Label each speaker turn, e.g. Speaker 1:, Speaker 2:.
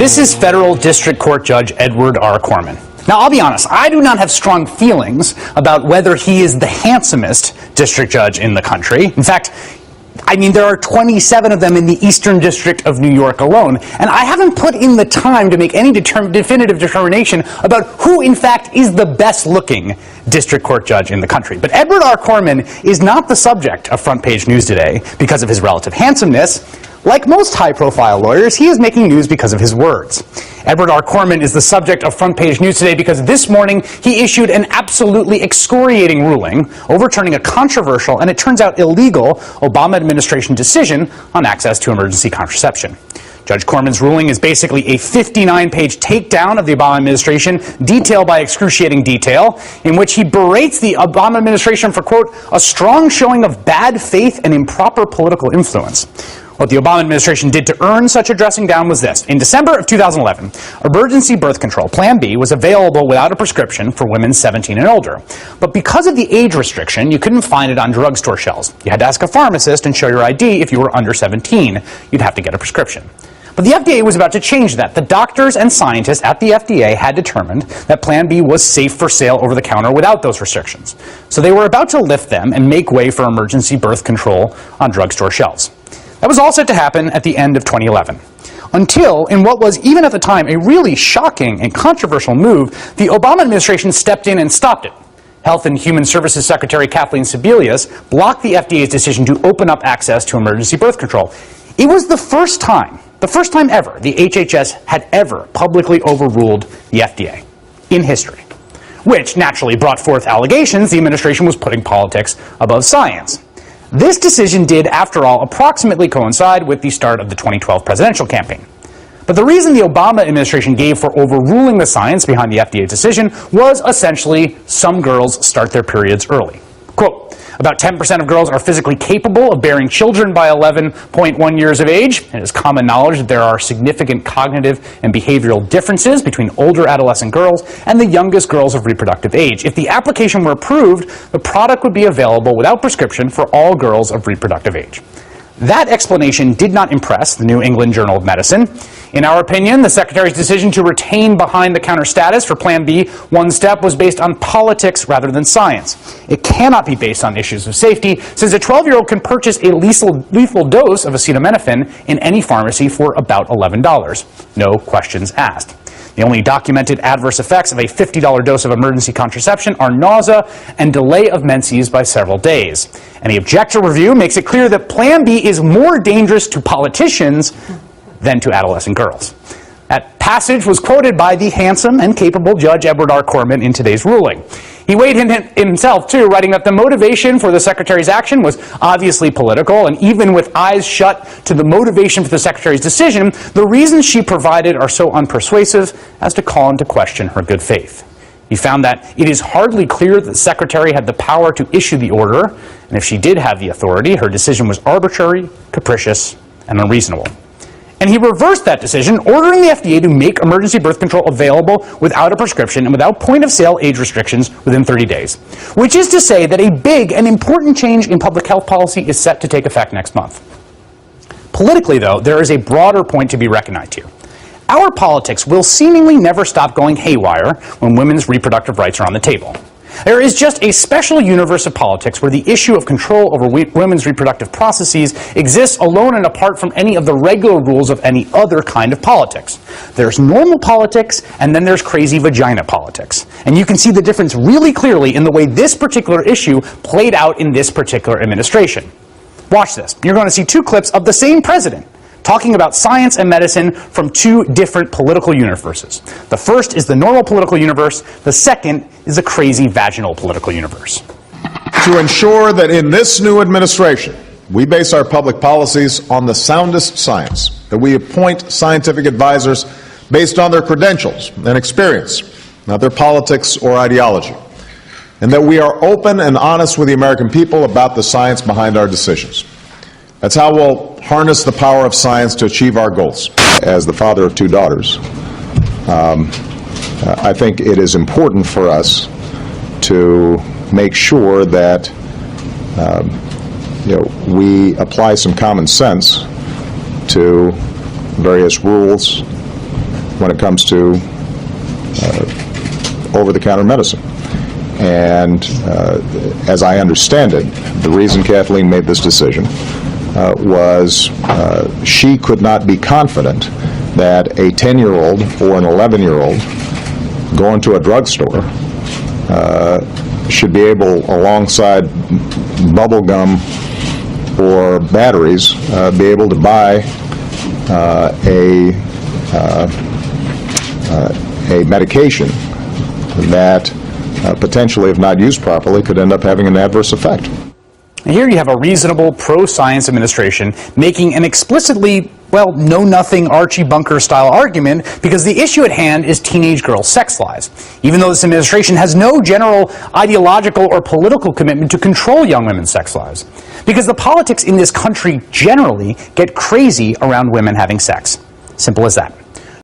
Speaker 1: This is Federal District Court Judge Edward R. Corman. Now, I'll be honest, I do not have strong feelings about whether he is the handsomest district judge in the country. In fact, there are 27 of them in the Eastern District of New York alone, and I haven't put in the time to make any definitive determination about who, in fact, is the best-looking district court judge in the country. But Edward R. Corman is not the subject of front-page news today because of his relative handsomeness. Like most high-profile lawyers, he is making news because of his words. Edward R. Corman is the subject of front-page news today because this morning he issued an absolutely excoriating ruling overturning a controversial and, it turns out, illegal Obama administration decision on access to emergency contraception. Judge Corman's ruling is basically a 59-page takedown of the Obama administration, detail by excruciating detail, in which he berates the Obama administration for, quote, a strong showing of bad faith and improper political influence. What the Obama administration did to earn such a dressing down was this. In December of 2011, emergency birth control, Plan B, was available without a prescription for women 17 and older. But because of the age restriction, you couldn't find it on drugstore shelves. You had to ask a pharmacist and show your ID if you were under 17. You'd have to get a prescription. But the FDA was about to change that. The doctors and scientists at the FDA had determined that Plan B was safe for sale over the counter without those restrictions. So they were about to lift them and make way for emergency birth control on drugstore shelves. That was all set to happen at the end of 2011. Until, in what was even at the time a really shocking and controversial move, the Obama administration stepped in and stopped it. Health and Human Services Secretary Kathleen Sebelius blocked the FDA's decision to open up access to emergency birth control. It was the first time ever the HHS had ever publicly overruled the FDA in history, which naturally brought forth allegations the administration was putting politics above science. This decision did, after all, approximately coincide with the start of the 2012 presidential campaign. But the reason the Obama administration gave for overruling the science behind the FDA decision was essentially some girls start their periods early. Quote, about 10% of girls are physically capable of bearing children by 11.1 years of age. It is common knowledge that there are significant cognitive and behavioral differences between older adolescent girls and the youngest girls of reproductive age. If the application were approved, the product would be available without prescription for all girls of reproductive age. That explanation did not impress the New England Journal of Medicine. In our opinion, the Secretary's decision to retain behind-the-counter status for Plan B one step was based on politics rather than science. It cannot be based on issues of safety, since a 12-year-old can purchase a lethal dose of acetaminophen in any pharmacy for about $11. No questions asked. The only documented adverse effects of a $50 dose of emergency contraception are nausea and delay of menses by several days. Any objective review makes it clear that Plan B is more dangerous to politicians than to adolescent girls. That passage was quoted by the handsome and capable Judge Edward R. Corman in today's ruling. He weighed in himself, too, writing that the motivation for the Secretary's action was obviously political, and even with eyes shut to the motivation for the Secretary's decision, the reasons she provided are so unpersuasive as to call into question her good faith. He found that it is hardly clear that the Secretary had the power to issue the order, and if she did have the authority, her decision was arbitrary, capricious, and unreasonable. And he reversed that decision, ordering the FDA to make emergency birth control available without a prescription and without point-of-sale age restrictions within 30 days. Which is to say that a big and important change in public health policy is set to take effect next month. Politically, though, there is a broader point to be recognized here. Our politics will seemingly never stop going haywire when women's reproductive rights are on the table. There is just a special universe of politics where the issue of control over women's reproductive processes exists alone and apart from any of the regular rules of any other kind of politics. There's normal politics, and then there's crazy vagina politics. And you can see the difference really clearly in the way this particular issue played out in this particular administration. Watch this. You're going to see two clips of the same president talking about science and medicine from two different political universes. The first is the normal political universe. The second is the crazy vaginal political universe.
Speaker 2: To ensure that in this new administration, we base our public policies on the soundest science, that we appoint scientific advisors based on their credentials and experience, not their politics or ideology, and that we are open and honest with the American people about the science behind our decisions. That's how we'll harness the power of science to achieve our goals. As the father of two daughters, I think it is important for us to make sure that we apply some common sense to various rules when it comes to over-the-counter medicine. And as I understand it, the reason Kathleen made this decision was she could not be confident that a 10-year-old or an 11-year-old going to a drugstore should be able, alongside bubble gum or batteries, be able to buy a medication that potentially, if not used properly, could end up having an adverse effect.
Speaker 1: Here you have a reasonable pro-science administration making an explicitly, well, know-nothing Archie Bunker-style argument because the issue at hand is teenage girls' sex lives, even though this administration has no general ideological or political commitment to control young women's sex lives. Because the politics in this country generally get crazy around women having sex. Simple as that.